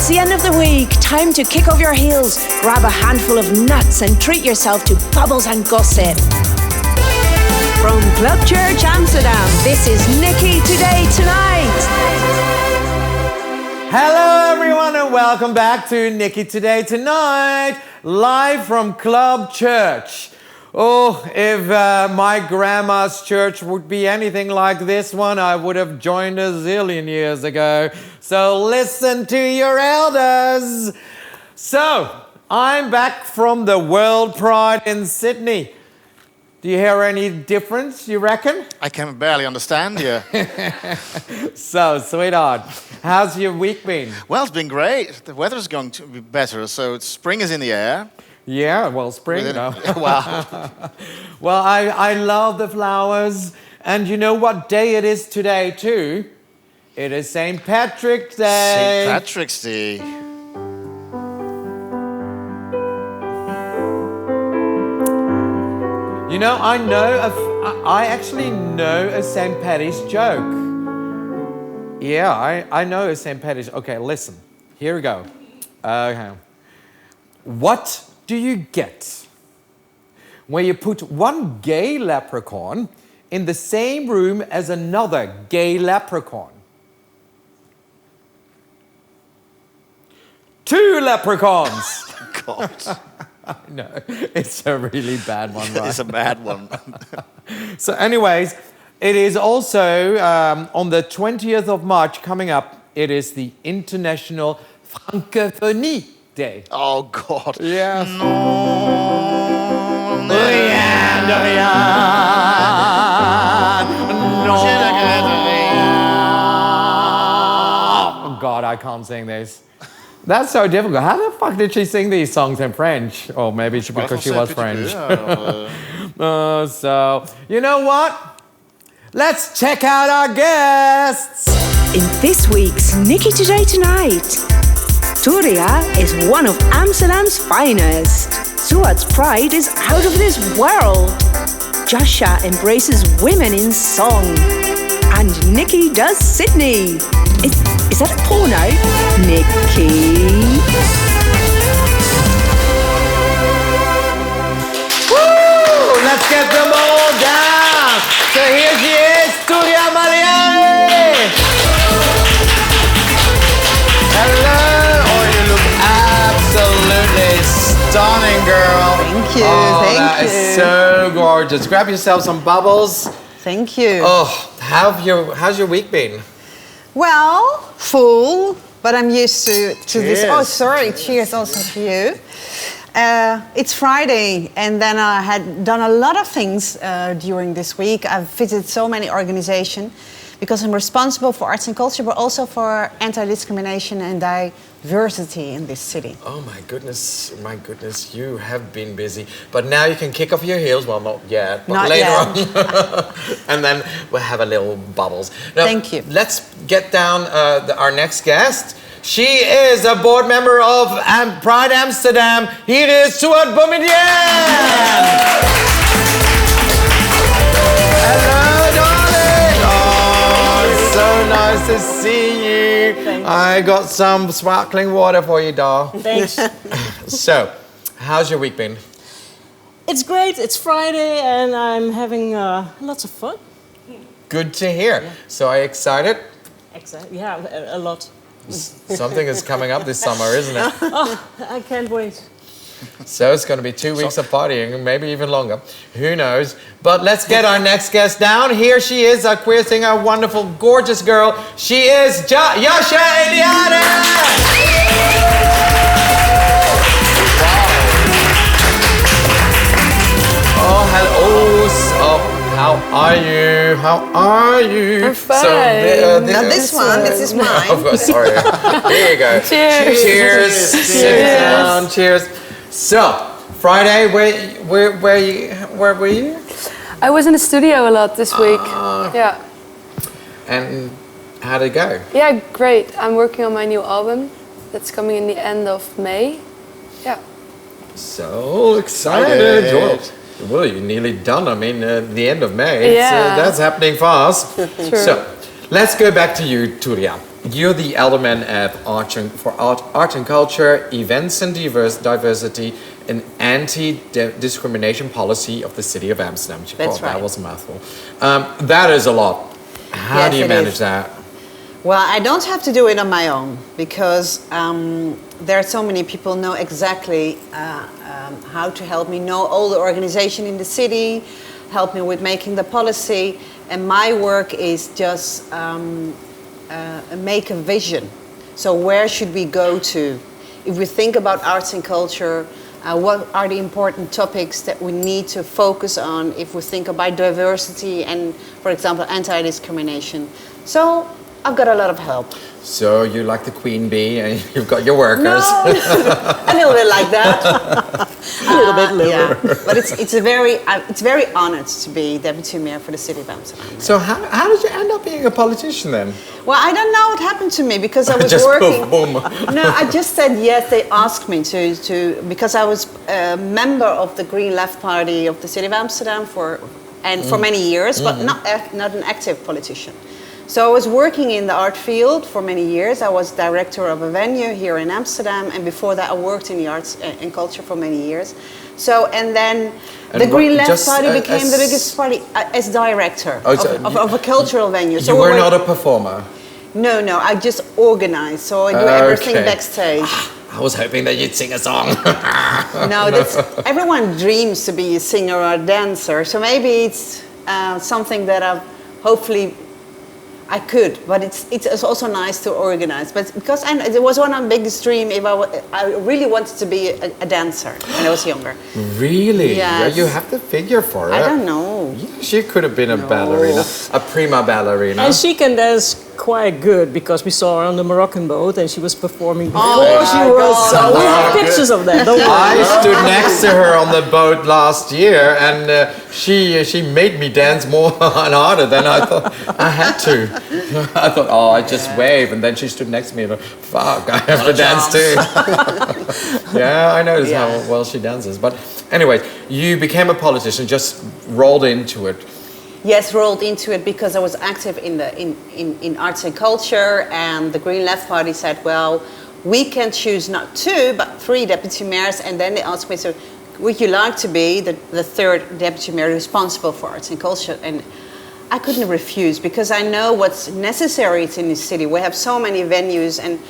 It's the end of the week. Time to kick off your heels, grab a handful of nuts and treat yourself to bubbles and gossip. From Club Church Amsterdam, this is Niki Today Tonight. Hello everyone and welcome back to Niki Today Tonight, live from Club Church. Oh, if my grandma's church would be anything like this one, I would have joined a zillion years ago. So listen to your elders. So, I'm back from the World Pride in Sydney. Do you hear any difference, you reckon? I can barely understand you. So, sweetheart, how's your week been? Well, it's been great. The weather's going to be better, so spring is in the air. Yeah, well, spring, no. Wow. Well, I love the flowers. And you know what day it is today, too? It is St. Patrick's Day. St. Patrick's Day. You know, I actually know a St. Paddy's joke. Yeah, I know a St. Paddy's. Okay, listen. Here we go. Okay. What do you get when you put one gay leprechaun in the same room as another gay leprechaun? 2 leprechauns. God. No, it's a really bad one, right? It's a bad one. So anyways, it is also on the 20th of March coming up, it is the International Francophonie Day. Oh, God. Yes. No. Oh, God, I can't sing this. That's so difficult. How the fuck did she sing these songs in French? Or maybe because she was French. So, you know what? Let's check out our guests. In this week's Niki Today Tonight, Touria is one of Amsterdam's finest. Souad Pride is out of this world. Jasha embraces women in song. And Niki does Sydney. Is that a porno? Niki. Woo! Let's get them all down. So here she is, Touria Meliani. Hello. Oh, you look absolutely stunning, girl. Thank you. Oh, that is so gorgeous. Grab yourself some bubbles. Thank you. Oh, how's your week been? Well, full, but I'm used to this. Cheers. Oh, sorry. Cheers also to you. It's Friday, and then I had done a lot of things during this week. I've visited so many organizations because I'm responsible for arts and culture, but also for anti-discrimination and diversity in this city. Oh my goodness, you have been busy. But now you can kick off your heels. Well, not yet, but Not later yet. on. And then we'll have a little bubbles. Now, Thank you. Let's get down our next guest. She is a board member of Pride Amsterdam. Here is Souad Boumedien. Hello, darling. Oh, so nice to see you. Thanks. I got some sparkling water for you, doll. Thanks. So, how's your week been? It's great. It's Friday and I'm having lots of fun. Good to hear. Yeah. So, are you excited? Exactly. Yeah, a lot. Something is coming up this summer, isn't it? Oh, I can't wait. So it's going to be 2 weeks of partying, maybe even longer. Who knows? But let's get our next guest down. Here she is, our queer singer, wonderful, gorgeous girl. She is Jasha Eliane. Oh, hello. So, how are you? How are you? I'm fine. So, Not this one. This is mine. Of course, sorry. Here you go. Cheers. Cheers. Sit down. Cheers. So, Friday, where were you? I was in the studio a lot this week. Yeah. And how'd it go? Yeah, great. I'm working on my new album. That's coming in the end of May. Yeah. So excited. Well, you're nearly done. I mean, the end of May. Yeah. So that's happening fast. True. So, Let's go back to you, Touria. You're the Alderman at Art and Culture, Events and Diversity, and Anti-Discrimination Policy of the City of Amsterdam. That's right. That was a mouthful. That is a lot. How do you manage that? Well, I don't have to do it on my own because there are so many people know exactly how to help me, know all the organization in the city, help me with making the policy, and my work is just make a vision. So where should we go to? If we think about arts and culture, what are the important topics that we need to focus on if we think about diversity and, for example, anti-discrimination? So I've got a lot of help. So you're like the queen bee and you've got your workers. No, a little bit like that. A little bit lower. Yeah, but it's very honored to be deputy mayor for the city of Amsterdam. So how did you end up being a politician then? Well, I don't know what happened to me because I was Just working. boom. No, I just said yes. They asked me to because I was a member of the Green Left Party of the city of Amsterdam for many years, but not an active politician. So I was working in the art field for many years. I was director of a venue here in Amsterdam, and before that I worked in the arts and culture for many years. So, and then the Green Left Party became the biggest party as director of a cultural venue. So you were not a performer? No, I just organize. So I do everything backstage. I was hoping that you'd sing a song. No, everyone dreams to be a singer or a dancer. So maybe it's something that hopefully I could, but it's also nice to organize. But because it was one of my biggest dreams, I really wanted to be a dancer when I was younger. Really? Yes. Yeah, you have the figure for it. I don't know. Yeah, she could have been a ballerina, a prima ballerina. And she can dance quite good because we saw her on the Moroccan boat and she was performing before she my was. God. So we have pictures of that. Don't worry. I stood next to her on the boat last year, and she made me dance more and harder than I thought I had to. I thought, I just wave, and then she stood next to me and I thought, fuck, I have to dance too. Yeah, I noticed how well she dances. But anyway, you became a politician, just rolled into it. Yes, rolled into it because I was active in arts and culture, and the Green Left Party said, well, we can choose not 2, but 3 deputy mayors, and then they asked me, so would you like to be the third deputy mayor responsible for arts and culture? And I couldn't refuse because I know what's necessary in this city. We have so many venues and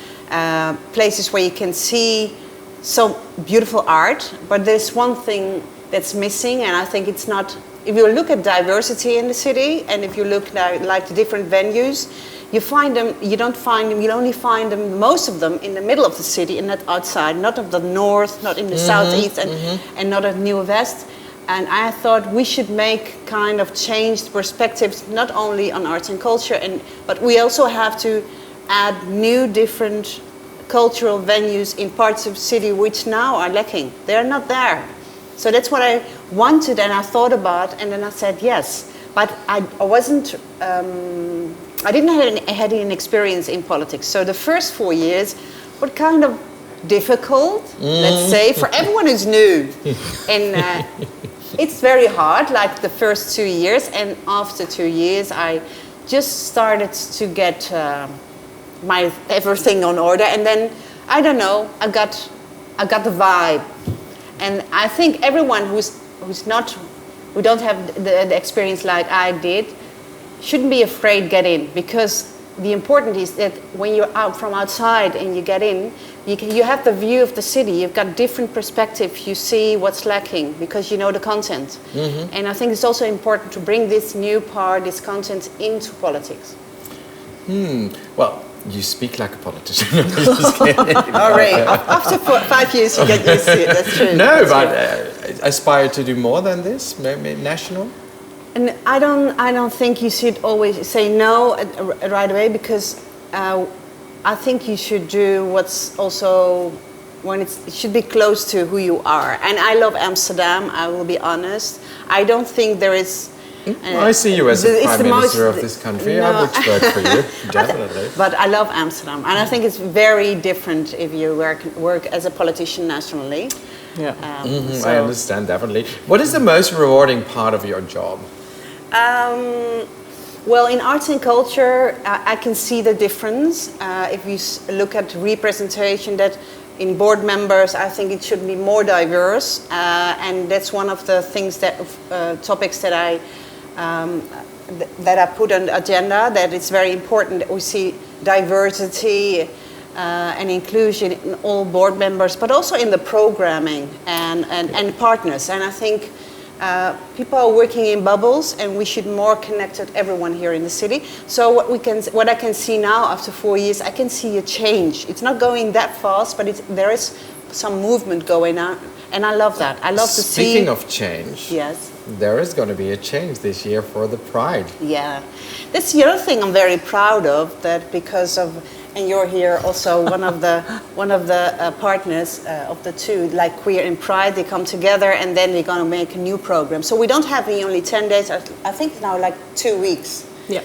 places where you can see so beautiful art, but there's one thing that's missing, and I think it's not. If you look at diversity in the city, and if you look like the different venues, you find them. You don't find them. You only find them, most of them, in the middle of the city and not outside, not of the north, not in the southeast, and not at New West. And I thought we should make kind of changed perspectives, not only on arts and culture, but we also have to add new, different cultural venues in parts of the city which now are lacking. They're not there. So that's what I wanted and I thought about, and then I said yes. But I didn't have any experience in politics. So the first 4 years were kind of difficult, let's say, for everyone who's new. And it's very hard, like the first 2 years. And after 2 years, I just started to get my everything on order. And then, I don't know, I got the vibe. And I think everyone who don't have the experience like I did shouldn't be afraid to get in, because the important is that when you're out from outside and you get in, you have the view of the city. You've got different perspectives. You see what's lacking because you know the content. And I think it's also important to bring this content into politics. Well, you speak like a politician. All right. After 5 years, you get used to it. That's true. No, That's but true. aspire to do more than this, maybe national. And I don't think you should always say no right away, because I think you should do what's also when it should be close to who you are. And I love Amsterdam. I will be honest. I don't think there is. I see you as the Prime Minister of this country. No. I would vote for you, definitely. But I love Amsterdam, and I think it's very different if you work as a politician nationally. Yeah. I understand, definitely. What is the most rewarding part of your job? Well, in arts and culture, I can see the difference. If you look at representation, that in board members, I think it should be more diverse, and that's one of the things that topics that I put on the agenda. That it's very important that we see diversity and inclusion in all board members, but also in the programming and partners. And I think. People are working in bubbles, and we should more connect with everyone here in the city. So what I can see now after 4 years, I can see a change. It's not going that fast, but there is some movement going on, and I love that. I love to see. Speaking of change, yes, there is going to be a change this year for the Pride. Yeah, that's the other thing I'm very proud of. That because of. And you're here also one of the partners of the two, like Queer in Pride. They come together and then they're going to make a new program. So we don't have only 10 days. I think it's now like 2 weeks. Yeah.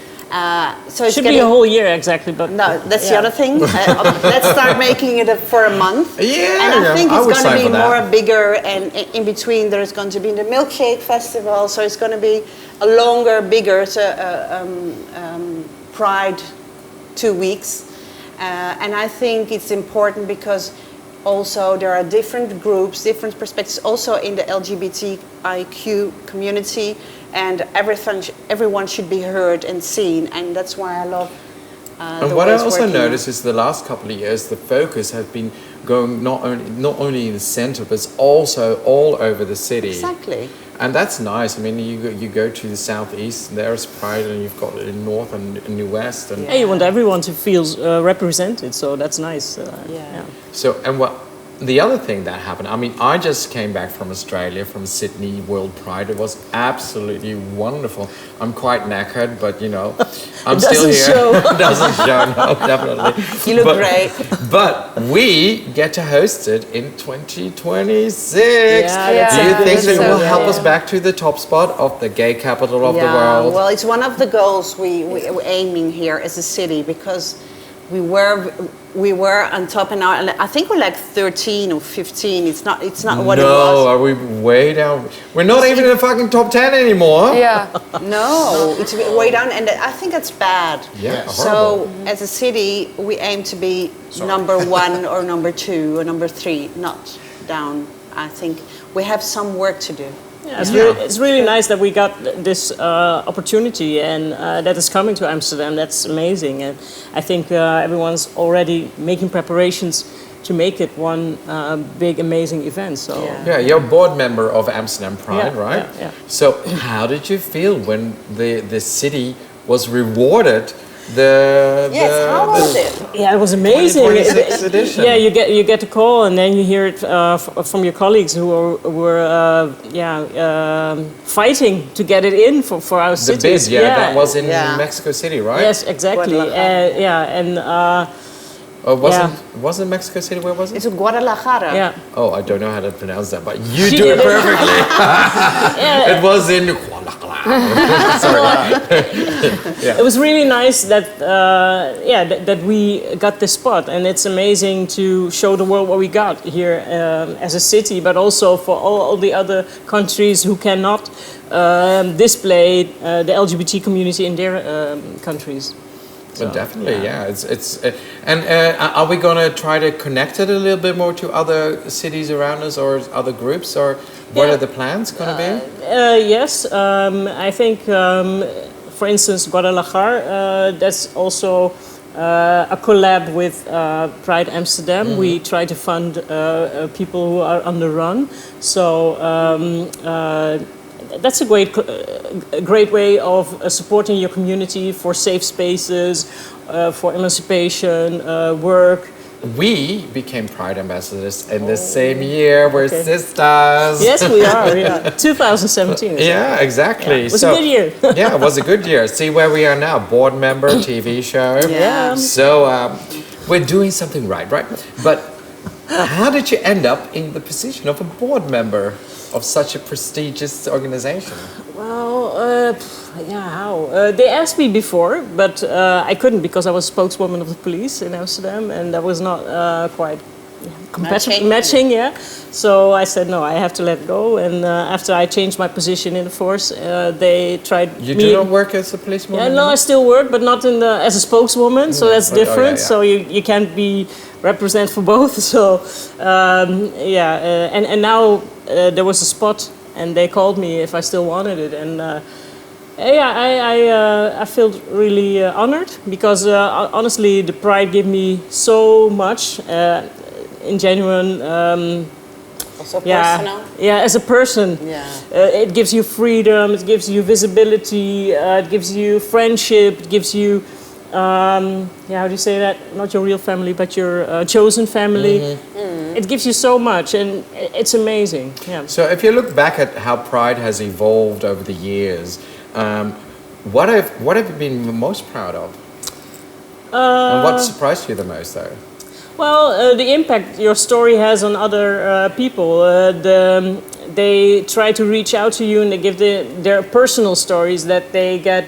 So it should be a whole year exactly, but no, that's the other thing. Let's start making it for a month. Yeah, and I think it's going to be more that. bigger. And in between, there's going to be the Milkshake Festival. So it's going to be a longer, bigger Pride 2 weeks. And I think it's important because also there are different groups, different perspectives, also in the LGBTIQ community, and everyone should be heard and seen, and that's why I love and what I also noticed is the last couple of years, the focus has been going not only in the center, but it's also all over the city. Exactly. And that's nice. I mean, you go to the southeast, there's Pride, and you've got it in north and in the west. And yeah, you want everyone to feel represented, so that's nice. Yeah. So, and what the other thing that happened, I mean, I just came back from Australia, from Sydney World Pride. It was absolutely wonderful. I'm quite knackered, but you know, I'm still here. It doesn't show, no, definitely. You look great. But we get to host it in 2026. Yeah, do you think it will help us back to the top spot of the gay capital of the world? Well, it's one of the goals we're aiming here as a city, because we were on top, and now I think we're like 13 or 15. It's not what it was. No, are we way down? We're not even in the fucking top 10 anymore. Yeah. No, it's way down, and I think that's bad. Yeah, so as a city, we aim to be number 1 or number 2 or number 3, not down. I think we have some work to do. Yeah, it's really nice that we got this opportunity, and that is coming to Amsterdam. That's amazing, and I think everyone's already making preparations to make it one big, amazing event. So yeah, you're a board member of Amsterdam Pride, right? Yeah. So how did you feel when the city was rewarded? How was it? Yeah, it was amazing. 26th edition. Yeah, you get a call, and then you hear it from your colleagues who were fighting to get it in for our city. The bid, that was in Mexico City, right? Yes, exactly. Wasn't Mexico City? Where was it? It's Guadalajara. Yeah. Oh, I don't know how to pronounce that, but you do it perfectly. It was in Guadalajara. Sorry. It was really nice that that we got this spot, and it's amazing to show the world what we got here as a city, but also for all the other countries who cannot display the LGBT community in their countries. So, definitely, and are we going to try to connect it a little bit more to other cities around us or other groups, or what are the plans going to be? Yes, I think, for instance, Guadalajara, that's also a collab with Pride Amsterdam. Mm-hmm. We try to fund people who are on the run. So that's a great way of supporting your community for safe spaces, for emancipation, work. We became Pride ambassadors in the same year. We're sisters. Yes, we are. Yeah, 2017. Yeah, exactly. Yeah. It was a good year. Yeah, it was a good year. See where we are now. Board member, TV show. Yeah. So we're doing something right? But how did you end up in the position of a board member of such a prestigious organization? Well, how? They asked me before, but I couldn't because I was spokeswoman of the police in Amsterdam, and that was not quite matching. So I said, no, I have to let go. And after I changed my position in the force, they tried You me. do not work as a policewoman? Yeah, no, I still work, but not as a spokeswoman. So that's different. So you can't be represent for both. So and now there was a spot, and they called me if I still wanted it. And I feel really honored because honestly, the Pride gave me so much in genuine. Also personal? Yeah, as a person. Yeah. It gives you freedom, it gives you visibility, it gives you friendship, it gives you, how do you say that? Not your real family, but your chosen family. It gives you so much, and it's amazing. Yeah. So if you look back at how Pride has evolved over the years, what have you been most proud of? And what surprised you the most, though? Well, the impact your story has on other people. They try to reach out to you and they give their personal stories, that they get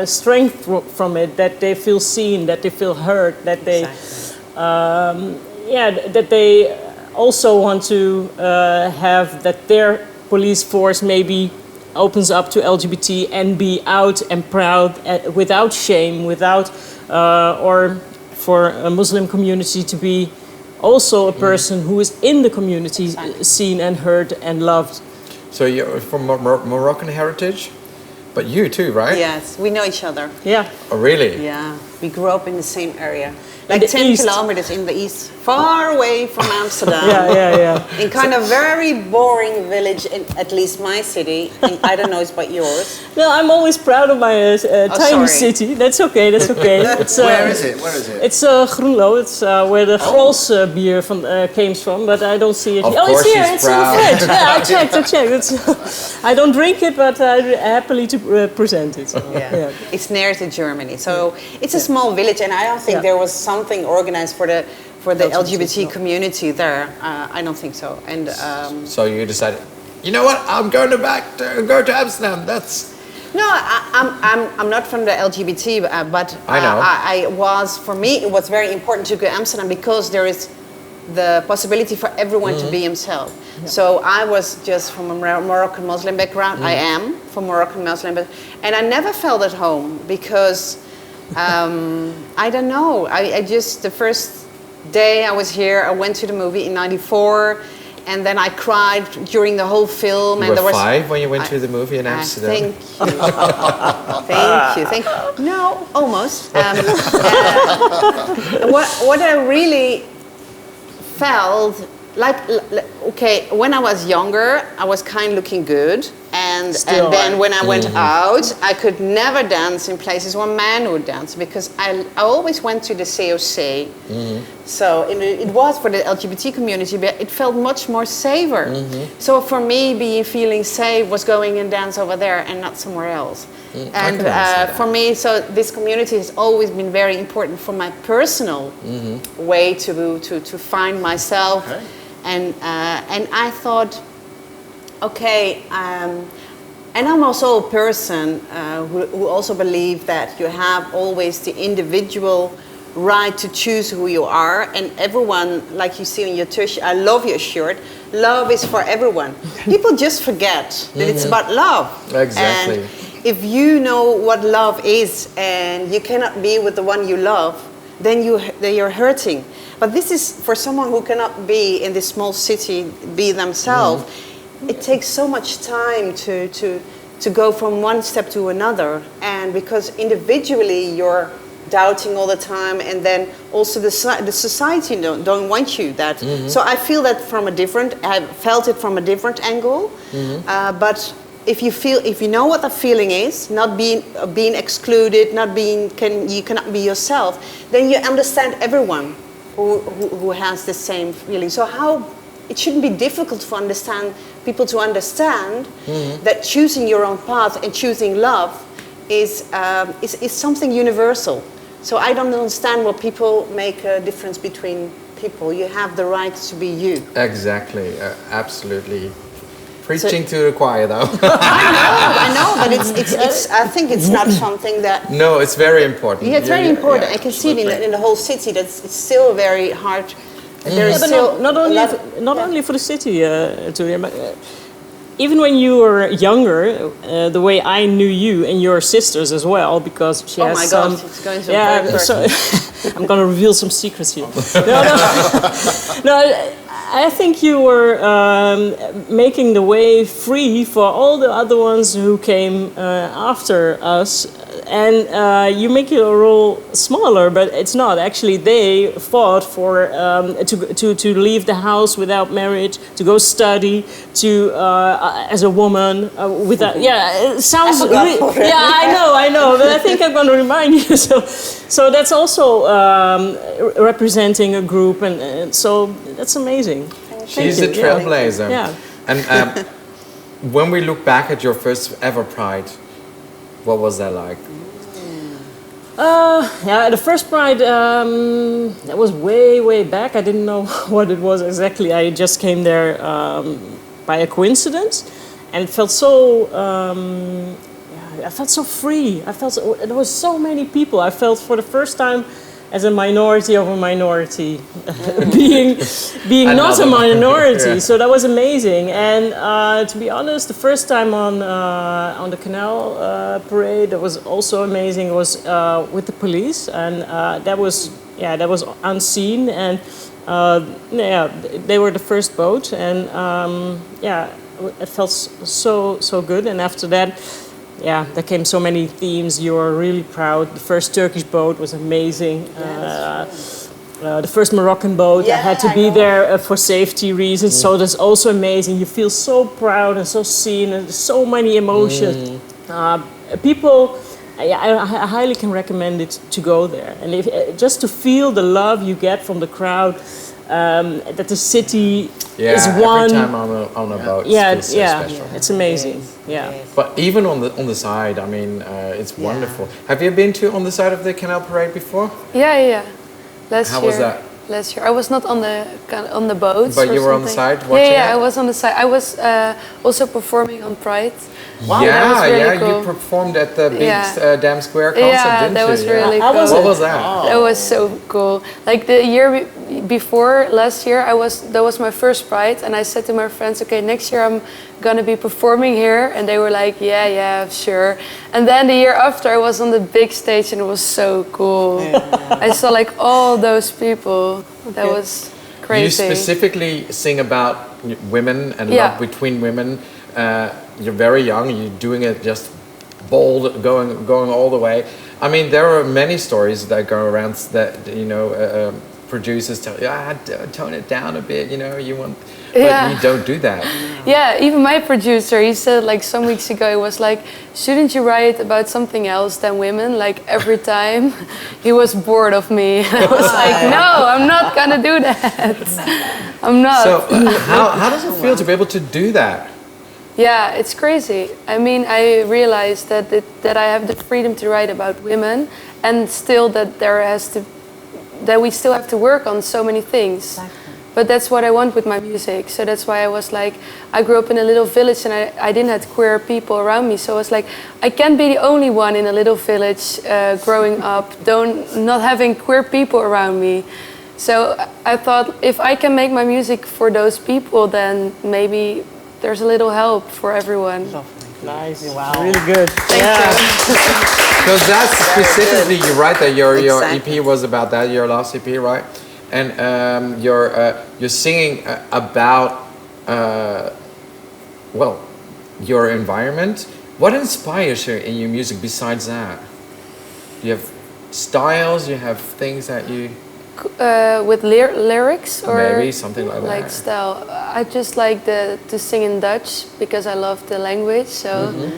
strength from it, that they feel seen, that they feel heard, that they, that they also want to have that their police force maybe opens up to LGBT and be out and proud without shame, without or for a Muslim community to be also a person who is in the community seen and heard and loved. So you're from Moroccan heritage? But you too, right? Yes, we know each other. Yeah. Oh, really? Yeah, we grew up in the same area. In Like the 10 east. kilometers in the east, far away from Amsterdam. Yeah. In kind of very boring village, in at least my city. And I don't know about yours. No, I'm always proud of my tiny sorry. city. That's okay. It's, Where is it? Where is it? It's Groenlo. It's where the Grols beer came from, but I don't see it. Of Oh, it's course here. she's It's proud. in the fridge. Yeah, I checked. It's, I don't drink it, but I happily to present it. Yeah. It's near to Germany. So it's a small village, and I don't think there was something organized for the LGBT community there. I don't think so. And So you decided, you know what? I'm going go to Amsterdam. That's no, I'm not from the LGBT, but I know. I was. For me, it was very important to go to Amsterdam because there is the possibility for everyone to be himself. Yeah. So I was just from a Moroccan Muslim background. I am from Moroccan Muslim, and I never felt at home because I don't know. I just the first day I was here, I went to the movie in '94. And then I cried during the whole film. You and there were was 5 when you went to the movie in Amsterdam? Thank you. No, almost. What I really felt, okay, when I was younger, I was kind of looking good. And then when I went out, I could never dance in places where men would dance because I always went to the COC. So it was for the LGBT community, but it felt much more safer. So for me, feeling safe was going and dance over there and not somewhere else. And for me, so this community has always been very important for my personal way to find myself. Okay. And I thought, okay, and I'm also a person who also believe that you have always the individual right to choose who you are, and everyone, like you see on your t-shirt, I love your shirt, love is for everyone. People just forget that it's about love. Exactly. And if you know what love is and you cannot be with the one you love, then you're hurting. But this is for someone who cannot be in this small city, be themselves. It takes so much time to go from one step to another, and because individually you're doubting all the time, and then also the society don't want you that. So I feel that I felt it from a different angle. But if you know what the feeling is, not being excluded, you cannot be yourself, then you understand everyone who has the same feeling. So it shouldn't be difficult for people to understand that choosing your own path and choosing love is something universal. So I don't understand what people make a difference between people. You have the right to be you. Exactly, absolutely. Preaching to the choir, though. I know, but it's. I think it's not something that. No, it's very important. Yeah, it's very important. Yeah, I can see it in the whole city. It's still very hard There is still not only for the city, Touria, but even when you were younger, the way I knew you and your sisters as well, because she has some. Gosh, it's going so I'm going to reveal some secrets here. No, I think you were making the way free for all the other ones who came after us. And you make your role smaller, but it's not. Actually, they fought for to leave the house without marriage, to go study, to as a woman without. Yeah, it sounds. I know, but I think I'm going to remind you. So that's also representing a group, and so that's amazing. She's a trailblazer. Yeah. And when we look back at your first ever Pride, what was that like? The first Pride, that was way back. I didn't know what it was exactly. I just came there by a coincidence, and it felt so. I felt so free. There was so many people. I felt for the first time as a minority of a minority, being not a minority. Yeah. So that was amazing. And to be honest, the first time on the Canal Parade, that was also amazing. It was with the police, and that was unseen. And they were the first boat, and it felt so good. And after that. Yeah, there came so many themes. You were really proud. The first Turkish boat was amazing. The first Moroccan boat, I had to be there for safety reasons. So that's also amazing. You feel so proud and so seen, and so many emotions. People, I highly can recommend it to go there. And just to feel the love you get from the crowd, that the city is one. Every time on a boat, it's so special. It's amazing. Yeah. But even on the side, I mean, it's wonderful. Have you been on the side of the Canal Parade before? Yeah. Last year. How was that? Last year, I was not on the boats. But you were on the side watching. Yeah, I was on the side. I was also performing on Pride. Wow. Yeah, cool. You performed at the big Dam Square concert, didn't you? That was really cool. What was that? That was so cool. Like the year before, last year, that was my first Pride, and I said to my friends, okay, next year I'm gonna be performing here, and they were like, yeah, sure. And then the year after, I was on the big stage, and it was so cool. I saw like all those people. That was crazy. You specifically sing about women and love between women. You're very young. You're doing it just bold, going all the way. I mean, there are many stories that go around that producers tell you, tone it down a bit. You want, but you don't do that. Yeah, even my producer, he said like some weeks ago, he was like, shouldn't you write about something else than women? Like every time, he was bored of me. I was like, no, I'm not gonna do that. I'm not. So how does it feel to be able to do that? Yeah, it's crazy. I mean, I realized that I have the freedom to write about women, and still that we still have to work on so many things. Exactly. But that's what I want with my music. So that's why I was like, I grew up in a little village, and I didn't have queer people around me. So I was like, I can't be the only one in a little village growing up, not having queer people around me. So I thought, if I can make my music for those people, then maybe there's a little help for everyone. Lovely. Nice. Wow. Really good. Thank you. Because that's specifically, you're right, that your EP was about that, your last EP, right? And you're singing about, your environment. What inspires you in your music besides that? You have styles, you have things that you... With lyrics or maybe something like that. Like style. I just like to sing in Dutch because I love the language. So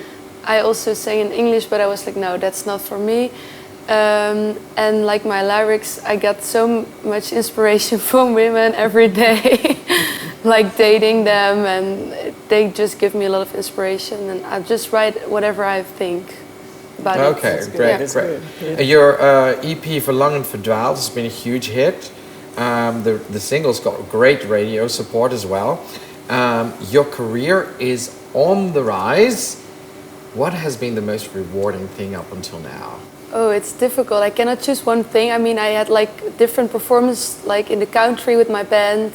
I also sang in English, but I was like, no, that's not for me. And like my lyrics, I got so much inspiration from women every day, like dating them, and they just give me a lot of inspiration. And I just write whatever I think. Okay, great. Yeah. Your EP For Lang and Verdwaald has been a huge hit. The singles got great radio support as well. Your career is on the rise. What has been the most rewarding thing up until now? Oh, it's difficult. I cannot choose one thing. I mean, I had like different performances, like in the country with my band,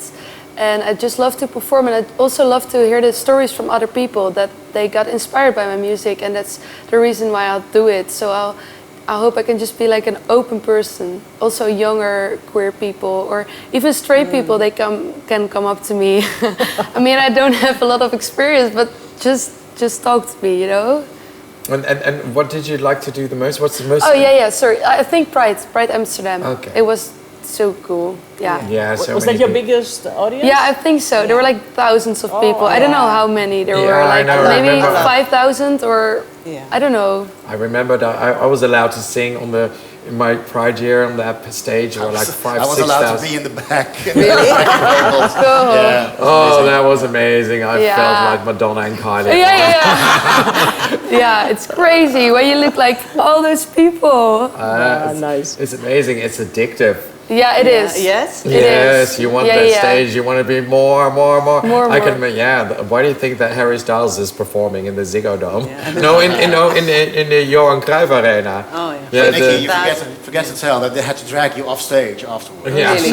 and I just love to perform. And I also love to hear the stories from other people that they got inspired by my music, and that's the reason why I'll do it. So I hope I can just be like an open person. Also, younger queer people or even straight people, they can come up to me. I mean, I don't have a lot of experience, but just talk to me, you know. And what did you like to do the most? What's the most? Oh yeah. Sorry, I think Pride Amsterdam. Okay. It was so cool. Yeah. Yeah. So Was that your biggest audience? Yeah, I think so. There were like thousands of people. I don't know how many there were. I Like know, I maybe remember. 5,000 or I don't know. I remember that I was allowed to sing in my Pride year on that stage. There were like 5,000, 6,000. I was allowed to be in the back. Really? Cool. Yeah. Oh, that was amazing. I Yeah. felt like Madonna and Kylie. Yeah, it's crazy when you look like all those people. Nice. It's amazing. It's addictive. Yeah, it is. Yes? It Yes, is. you want Yeah, that yeah. stage. You want to be more. More. I can imagine. Yeah. Why do you think that Harry Styles is performing in the Ziggo Dome? No, in the Johan Cruyff Arena. Oh, yeah. Yeah. Nicky, you forget to tell that they had to drag you off stage afterwards. Yeah. Really?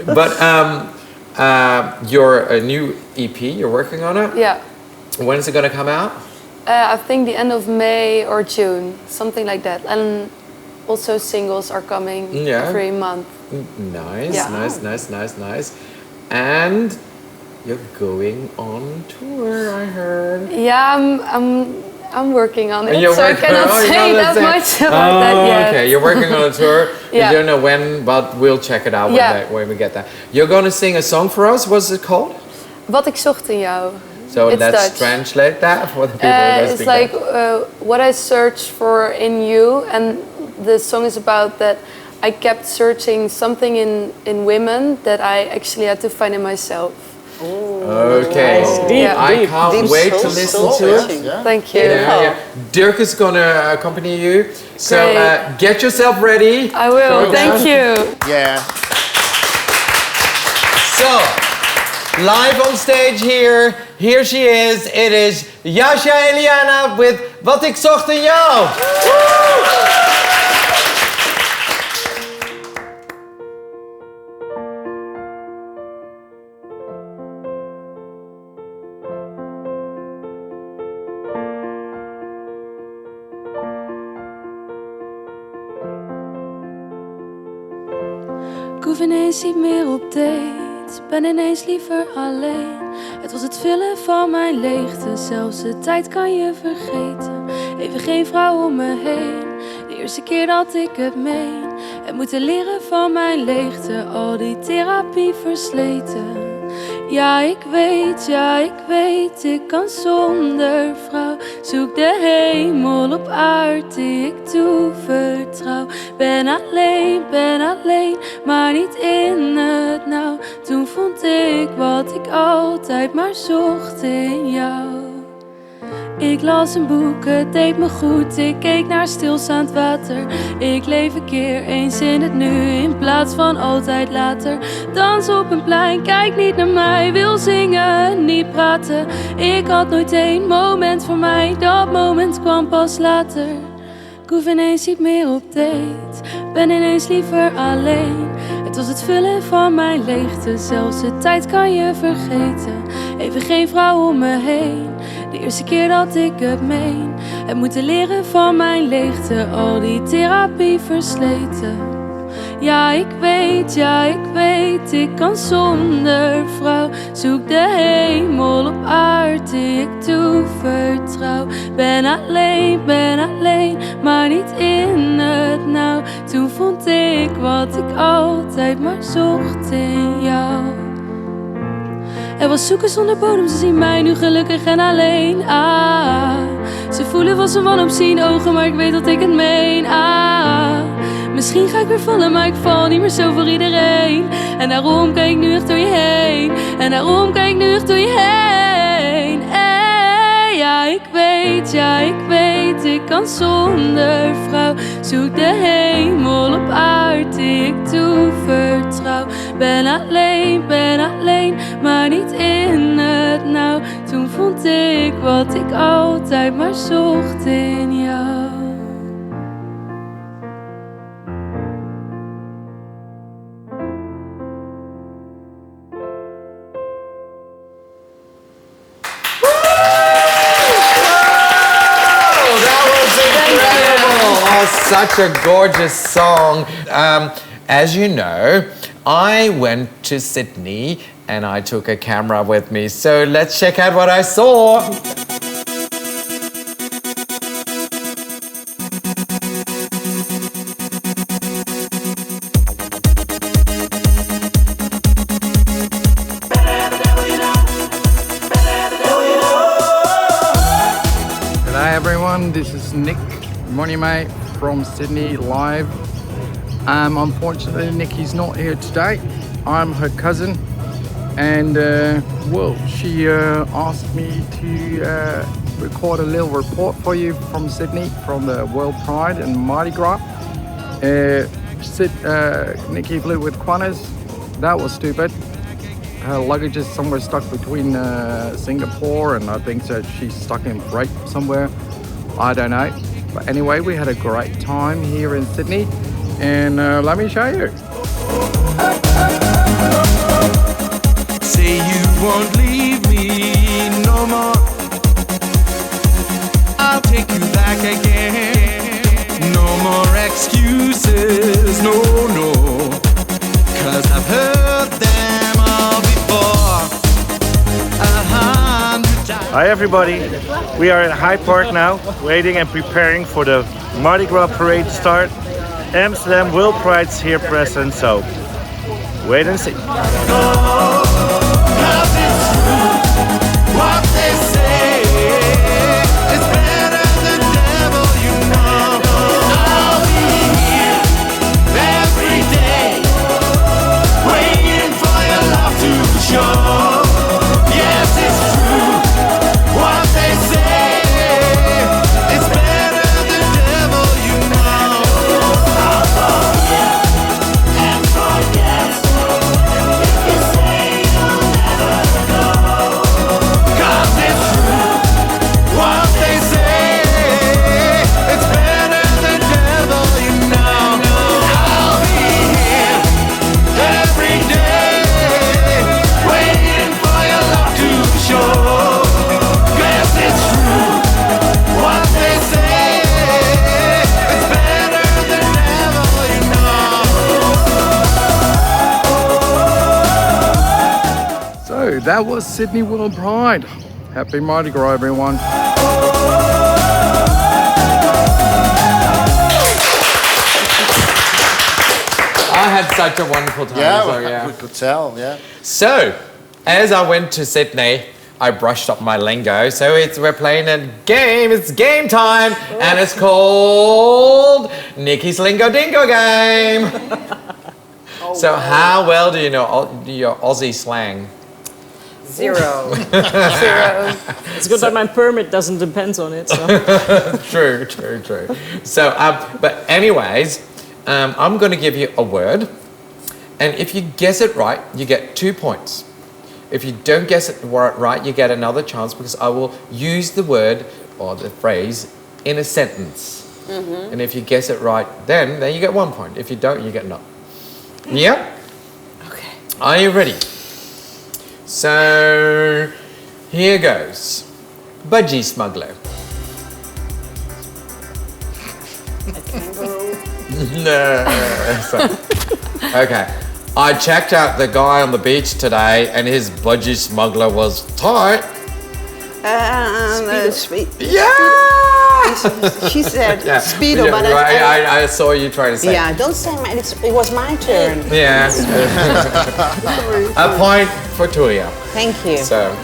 But your new EP, you're working on it. Yeah. When is it going to come out? I think the end of May or June, something like that. And also singles are coming every month. Nice, Yeah. nice. And you're going on tour, I heard. Yeah, I'm working on it, You're so I working- cannot you're say not that saying- much about that yet. Okay, you're working on a tour. Yeah. You don't know when, but we'll check it out when we get there. You're going to sing a song for us. What's it called? Wat ik zocht in jou. So It's let's Dutch. translate that for the people who don't It's speak like Dutch. what I searched for in you, and the song is about that I kept searching something in women that I actually had to find in myself. Okay. Nice. Deep, I can't deep wait to soul listen to it. Yeah. Thank you. Yeah. Dirk is going to accompany you. So Great. get yourself ready. I will. Go Thank down. you. Yeah. So, live on stage here. Here she is. It is Jasha Eliane with Wat ik zocht in jou. Ik hoef ineens niet meer op date, ben ineens liever alleen. Het was het vullen van mijn leegte, zelfs de tijd kan je vergeten. Even geen vrouw om me heen, de eerste keer dat ik het meen. Het moeten leren van mijn leegte, al die therapie versleten. Ja, ik weet, ik kan zonder vrouw. Zoek de hemel op aarde die ik toevertrouw. Ben alleen, maar niet in het nauw. Toen vond ik wat ik altijd maar zocht in jou. Ik las een boek, het deed me goed. Ik keek naar stilstaand water. Ik leef een keer eens in het nu in plaats van altijd later. Dans op een plein, kijk niet naar mij. Wil zingen, niet praten. Ik had nooit één moment voor mij. Dat moment kwam pas later. Ik hoef ineens niet meer op date, ben ineens liever alleen. Het was het vullen van mijn leegte, zelfs de tijd kan je vergeten. Even geen vrouw om me heen, de eerste keer dat ik het meen. Het moeten leren van mijn leegte, al die therapie versleten. Ja, ik weet, ik kan zonder vrouw. Zoek de hemel op aarde die ik toevertrouw. Ben alleen, maar niet in het nauw. Toen vond ik wat ik altijd maar zocht in jou. Er was zoeken zonder bodem, ze zien mij nu gelukkig en alleen. Ze voelen van zijn wanhoop, zien ogen, maar ik weet dat ik het meen. Misschien ga ik weer vallen, maar ik val niet meer zo voor iedereen. En daarom kijk ik nu echt door je heen. Ja, ik weet, ik kan zonder vrouw. Zoek de hemel op aarde die ik toevertrouw. Ben alleen, maar niet in het nauw. Toen vond ik wat ik altijd maar zocht in jou. Such a gorgeous song. As you know, I went to Sydney and I took a camera with me. So let's check out what I saw. G'day everyone, this is Nick Monimate from Sydney live. Unfortunately, Niki's not here today. I'm her cousin, and well, she asked me to record a little report for you from Sydney, from the World Pride and Mardi Gras. Niki flew with Qantas. That was stupid. Her luggage is somewhere stuck between Singapore and I think that she's stuck in freight somewhere. I don't know. But anyway, we had a great time here in Sydney, and let me show you. Say you won't leave me no more. I'll take you back again. No more excuses, no, no. 'Cause I've heard them all before 100 times. Hi everybody, we are in Hyde Park now, waiting and preparing for the Mardi Gras parade to start. Amsterdam World Pride's here present, so wait and see. That was Sydney World Pride. Happy Mardi Gras, everyone. I had such a wonderful time. Yeah, we could tell, yeah. So, as I went to Sydney, I brushed up my lingo. So we're playing a game. It's game time. And it's called Niki's Lingo Dingo Game. So how well do you know your Aussie slang? Zero. It's good that my permit doesn't depend on it. So. True. So, but anyways, I'm going to give you a word, and if you guess it right, you get 2 points. If you don't guess it right, you get another chance because I will use the word or the phrase in a sentence. Mm-hmm. And if you guess it right, then you get 1 point. If you don't, you get none. Yeah? Okay. Are you ready? So, here goes. Budgie smuggler. A kangaroo? No. Okay. I checked out the guy on the beach today and his budgie smuggler was tight. Yeah! She said Speedo, Yeah, but I saw you trying to say. Yeah, don't say it was my turn. Yeah. A point for Touria. Thank you. So.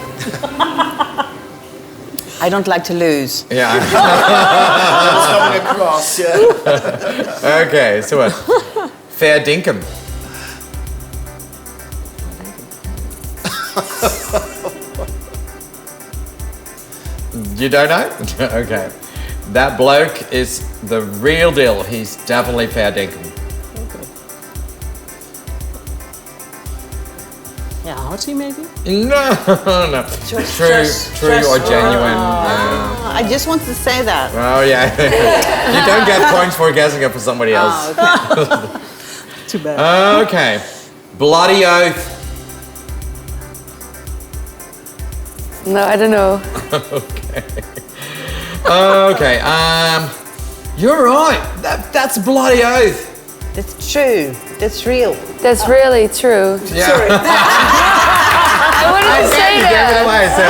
I don't like to lose. Yeah. It's coming across, yeah. Okay, so what? Fair dinkum. You don't know? Okay. That bloke is the real deal. He's definitely fair dinkum. Ja, Party maybe? No. True or genuine. I just wanted to say that. Oh yeah. You don't get points for guessing it for somebody else. Okay. Too bad. Okay. Bloody oath. No, I don't know. Okay. You're right. That's bloody oath. That's true. That's real. That's really true. Yeah. Sorry. I wouldn't say You gave it that. away, so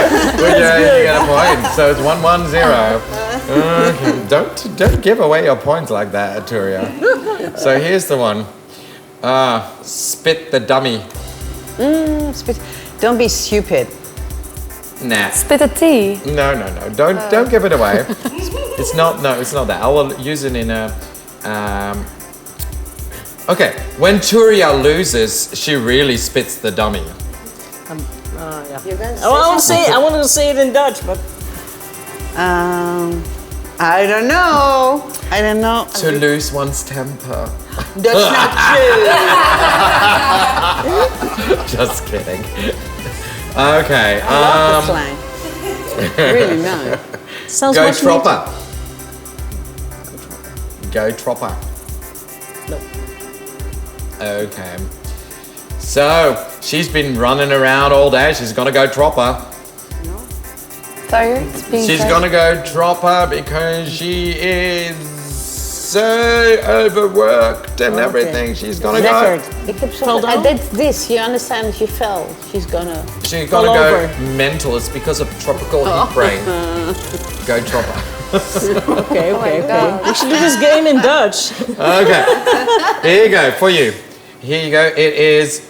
you get a point. So it's 1-1-0. Okay. Don't give away your points like that, Touria. So here's the one. Spit the dummy. Don't be stupid. Nah. Spit a tea. No. Don't give it away. It's not that. I will use it in a. Okay, when Touria loses, she really spits the dummy. Yeah. You're gonna say I wanted to say it in Dutch, but I don't know. To lose one's temper. That's not true. Just kidding. Okay. I love the slang. Really nice. sounds Go much Tropper. Go Tropper. No. Okay. So she's been running around all day. She's gonna go Tropper. Tired? She's gonna go Tropper because she is so overworked and everything. She's gonna go. I did this. You understand? She fell. She's gonna go mental. It's because of tropical heat brain. Go Tropper. Okay. We should do this game in Dutch. Okay. Here you go for you. Here you go. It is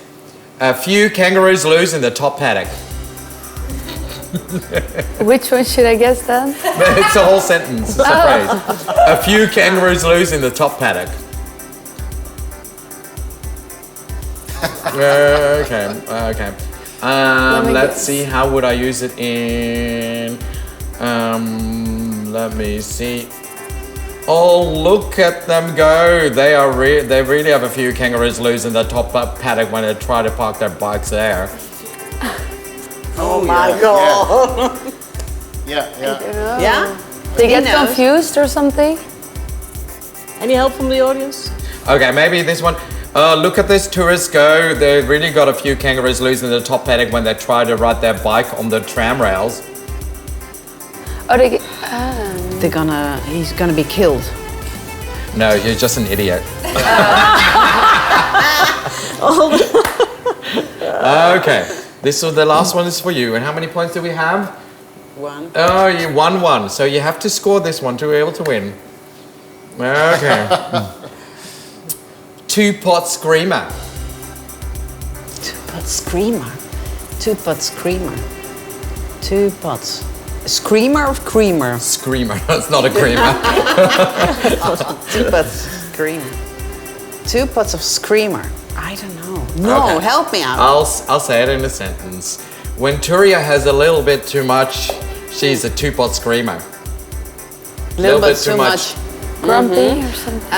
a few kangaroos loose in the top paddock. Which one should I guess then? It's a whole sentence. It's a phrase. A few kangaroos loose in the top paddock. Okay. Let's see. How would I use it in? Let me see. Oh, look at them go! They really have a few kangaroos loose in the top paddock when they try to park their bikes there. Oh my God. Yeah. Yeah? They get confused or something? Any help from the audience? Okay, maybe this one. Look at this tourist go. They really got a few kangaroos loose in the top paddock when they try to ride their bike on the tram rails. Oh, they get... He's gonna be killed. No, you're just an idiot. Okay, this is the last one is for you. And how many points do we have? 1. Oh, you 1-1. So you have to score this one to be able to win. Okay. Two-pot screamer. Two-pot screamer. Two-pot screamer. Two pots. Screamer or creamer? Screamer. That's not a creamer. 2 pots screamer. 2 pots of screamer. I don't know. No, Okay. help me out. I'll say it in a sentence. When Touria has a little bit too much, she's a two-pot screamer. Little bit too much. Grumpy or something?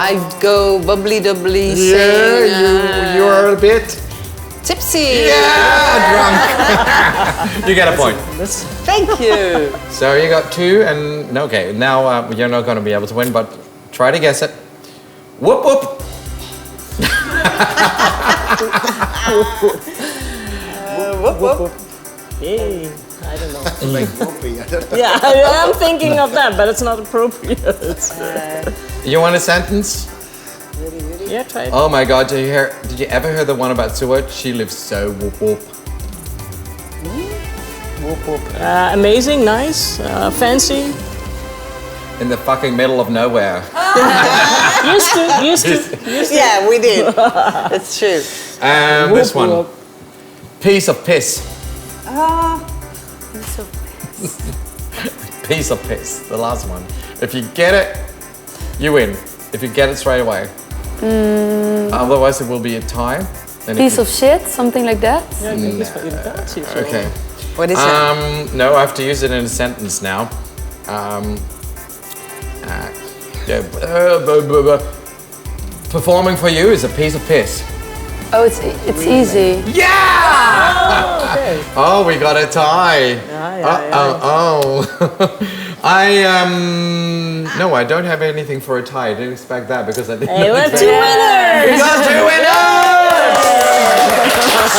I go bubbly doubly. Yeah, you are a bit tipsy. Yeah, drunk. You get a point. Thank you. So you got 2, and okay, now you're not going to be able to win, but try to guess it. Whoop whoop. Whoop whoop. Hey, I don't know. Like whoopee. I don't know. Yeah, I'm thinking of that, but it's not appropriate. You want a sentence? Yeah, try it. Oh my God! Did you ever hear the one about Souad? She lives so whoop whoop. Whoop, whoop. Amazing, nice, fancy. In the fucking middle of nowhere. Used to. Yeah, we did. That's true. This one. Piece of piss. Piece of piss. The last one. If you get it, you win. If you get it straight away. Otherwise, it will be a tie. Piece of shit, something like that? Yeah, I think it's what you've got here, so- Okay. What is it? No, I have to use it in a sentence now. Performing for you is a piece of piss. Oh, it's easy. Yeah! Okay. Oh, we got a tie. Oh. No, I don't have anything for a tie. I didn't expect that because I didn't. Hey, we have 2 winners. We got 2 winners.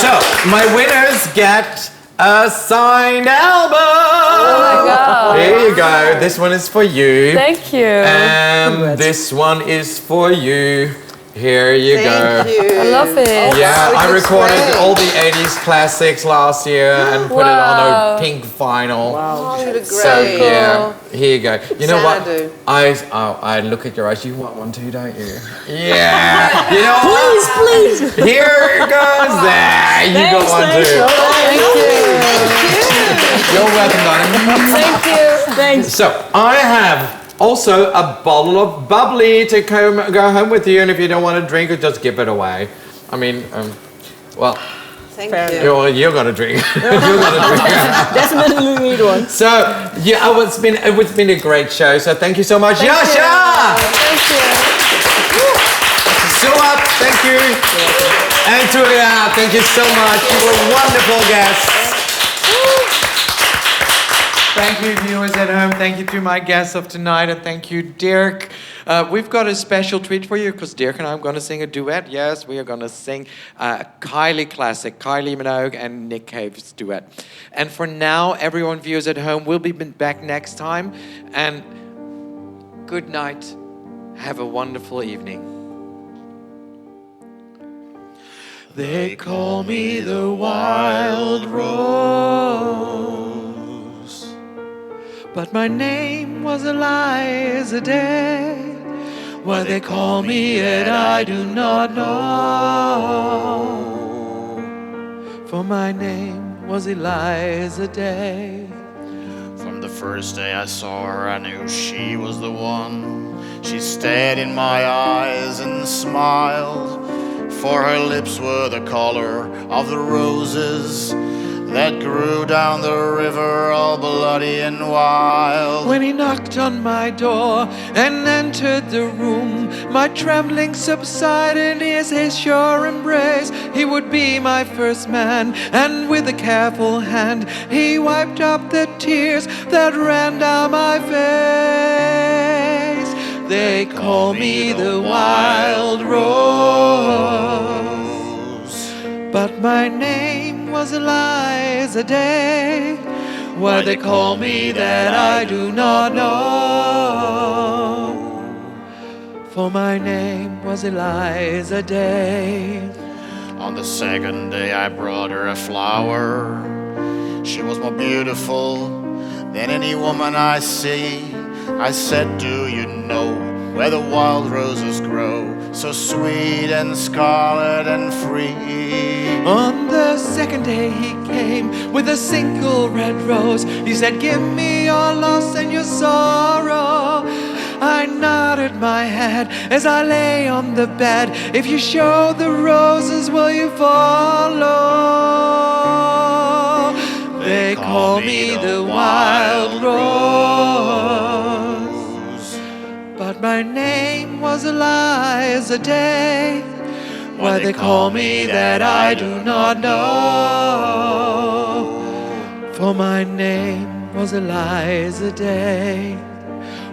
So my winners get a signed album. Oh my God. Here you go. This one is for you. Thank you. And this one is for you. Here you go. Thank you. I love it. Yeah, Wow, I it looks recorded great. all the 80s classics last year and put it on a pink vinyl. Oh, you look great. So yeah, here you go. You know what? Xanadu. I look at your eyes. You want one too, don't you? Yeah. You know what? Please. Here it goes. There, you got one too. Thank you. You're welcome, darling. Thank you. Thanks. So I have also a bottle of bubbly to go home with you, and if you don't want to drink it, just give it away. I mean, well, Thank Fair you. you're gonna drink. You're gonna drink. Definitely need one. So yeah, it's been a great show. So thank you so much, Jasha. Thank you. Souad, thank you. And Touria, thank you so much. You were wonderful guests. Thank you, viewers at home. Thank you to my guests of tonight, and thank you, Dirk. We've got a special treat for you because Dirk and I are going to sing a duet. Yes, we are going to sing a Kylie classic, Kylie Minogue and Nick Cave's duet. And for now, everyone, viewers at home, we'll be back next time. And good night. Have a wonderful evening. They call me the wild rose, but my name was Eliza Day. Why they call me it, I do not know, for my name was Eliza Day. From the first day I saw her, I knew she was the one. She stared in my eyes and smiled, for her lips were the color of the roses that grew down the river all bloody and wild. When he knocked on my door and entered the room, my trembling subsided as his sure embrace. He would be my first man, and with a careful hand he wiped up the tears that ran down my face. They call me the wild rose, but my name was Eliza Day. Why they call me that I do not know, for my name was Eliza Day. On the second day I brought her a flower. She was more beautiful than any woman I see. I said, do you know where the wild roses grow, so sweet and scarlet and free? On the second day he came with a single red rose. He said, give me your loss and your sorrow. I nodded my head as I lay on the bed. If you show the roses, will you follow? They call me the wild rose, but my name was Eliza Day. Why they call me that I do not know, for my name was Eliza Day.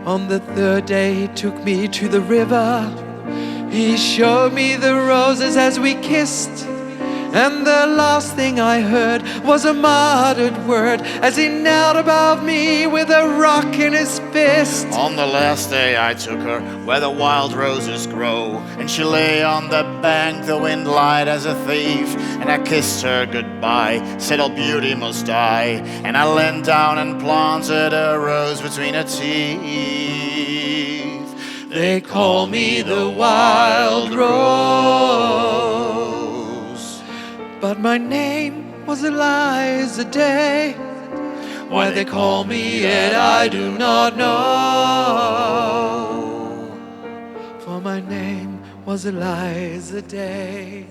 On the third day he took me to the river. He showed me the roses as we kissed, and the last thing I heard was a muttered word as he knelt above me with a rock in his fist. On the last day I took her where the wild roses grow, and she lay on the bank, the wind lied as a thief. And I kissed her goodbye, said all beauty must die, and I leaned down and planted a rose between her teeth. They call me the wild rose, but my name was Eliza Day. Why they call me it, I do not know, for my name was Eliza Day.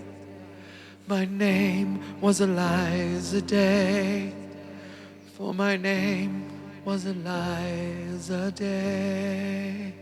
My name was Eliza Day, for my name was Eliza Day.